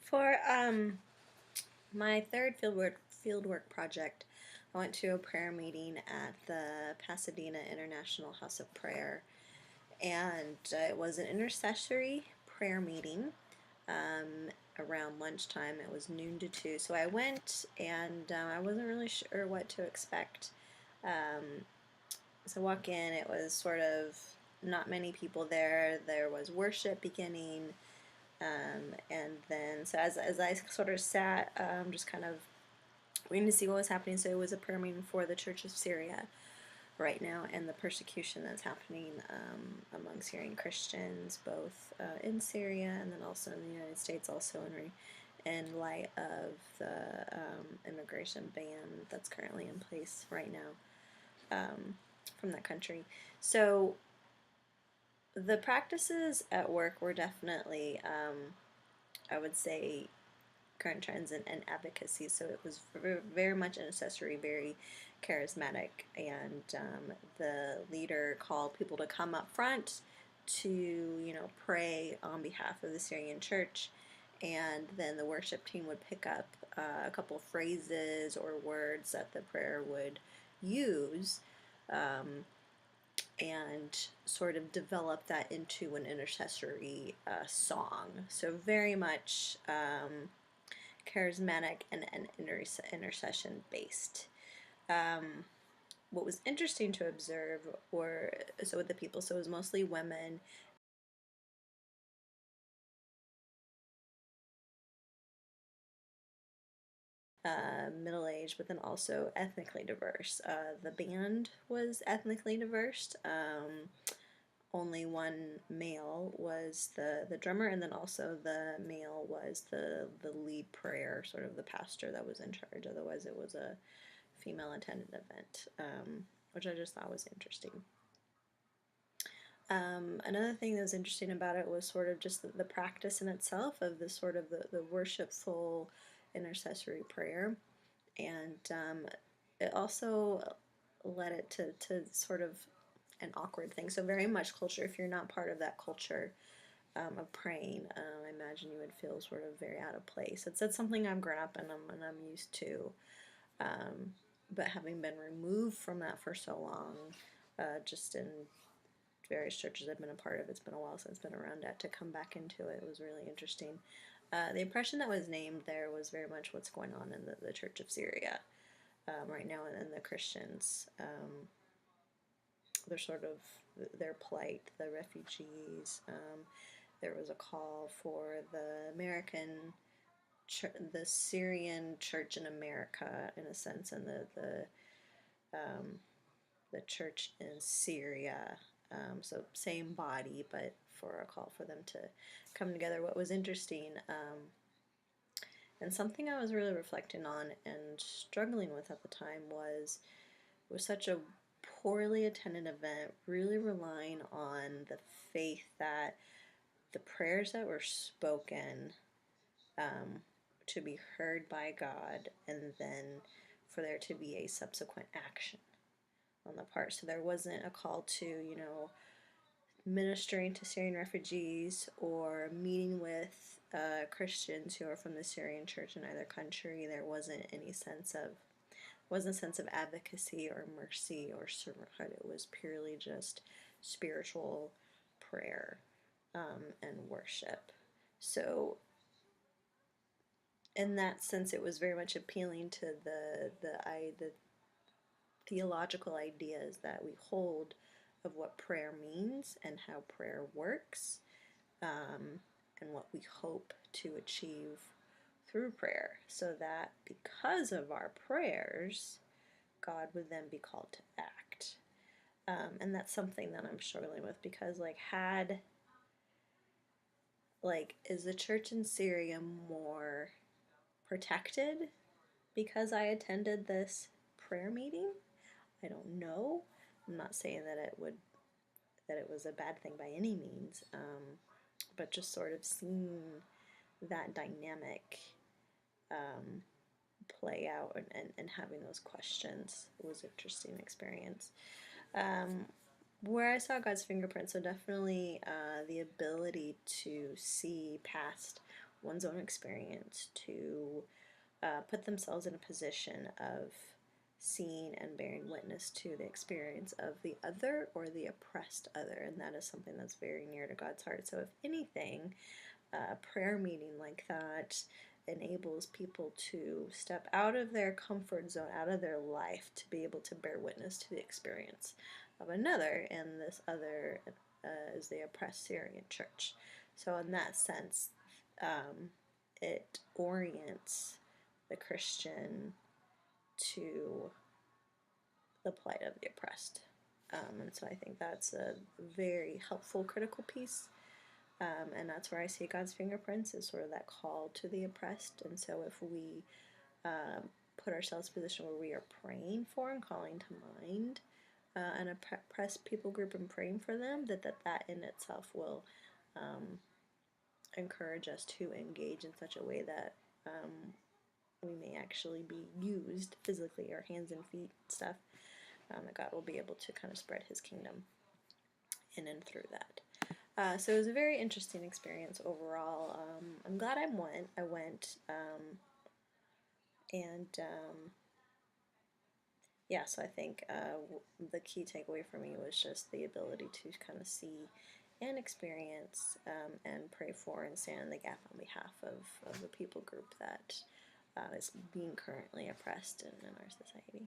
For my third fieldwork project, I went to a prayer meeting at the Pasadena International House of Prayer, and it was an intercessory prayer meeting. Around lunchtime, it was noon to 2, so I went, and I wasn't really sure what to expect. So I walk in, it was sort of not many people there. There was worship beginning. And then, so as I sort of sat, just kind of waiting to see what was happening. So it was a prayer meeting for the Church of Syria right now and the persecution that's happening among Syrian Christians, both in Syria and then also in the United States, also in light of the immigration ban that's currently in place right now from that country. So the practices at work were definitely, I would say, current trends and advocacy. So it was very much intercessory, very charismatic, and the leader called people to come up front to pray on behalf of the Syrian church, and then the worship team would pick up a couple phrases or words that the prayer would use. And sort of develop that into an intercessory song. So very much charismatic and intercession based. What was interesting to observe were, so with the people, so it was mostly women. Middle aged, but then also ethnically diverse. The band was ethnically diverse. Only one male was the drummer, and then also the male was the lead prayer, sort of the pastor that was in charge. Otherwise, it was a female attended event, which I just thought was interesting. Another thing that was interesting about it was sort of just the practice in itself of the sort of the worshipful intercessory prayer, and it also led it to sort of an awkward thing. So very much culture. If you're not part of that culture of praying, I imagine you would feel sort of very out of place. That's something I've grown up in and I'm used to. But having been removed from that for so long, just in various churches I've been a part of, it's been a while since I've been around that, to come back into it was really interesting. The impression that was named there was very much what's going on in the Church of Syria right now, and the Christians. Their sort of their plight, the refugees. There was a call for the Syrian church in America, in a sense, and the church in Syria. So same body, but for a call for them to come together. What was interesting, and something I was really reflecting on and struggling with at the time, was such a poorly attended event, really relying on the faith that the prayers that were spoken to be heard by God, and then for there to be a subsequent action on the part. So there wasn't a call to, ministering to Syrian refugees or meeting with Christians who are from the Syrian church in either country. There wasn't any sense of advocacy or mercy or servanthood. It was purely just spiritual prayer and worship. So in that sense, it was very much appealing to the theological ideas that we hold of what prayer means and how prayer works, and what we hope to achieve through prayer, so that because of our prayers, God would then be called to act. And that's something that I'm struggling with, because is the church in Syria more protected because I attended this prayer meeting? I don't know. I'm not saying that it was a bad thing by any means, but just sort of seeing that dynamic play out, and having those questions was an interesting experience. Where I saw God's fingerprint, so definitely the ability to see past one's own experience to put themselves in a position of seeing and bearing witness to the experience of the other or the oppressed other, and that is something that's very near to God's heart. So, if anything, a prayer meeting like that enables people to step out of their comfort zone, out of their life, to be able to bear witness to the experience of another, and this other is the oppressed Syrian church. So, in that sense, it orients the Christian to the plight of the oppressed. And so I think that's a very helpful critical piece. And that's where I see God's fingerprints, is sort of that call to the oppressed. And so if we put ourselves in a position where we are praying for and calling to mind an oppressed people group and praying for them, that in itself will encourage us to engage in such a way that we may actually be used physically, our hands and feet and stuff, that God will be able to kind of spread his kingdom in and through that. So it was a very interesting experience overall. I'm glad I went, and yeah, so I think the key takeaway for me was just the ability to kind of see and experience and pray for and stand in the gap on behalf of the people group that is being currently oppressed in our society.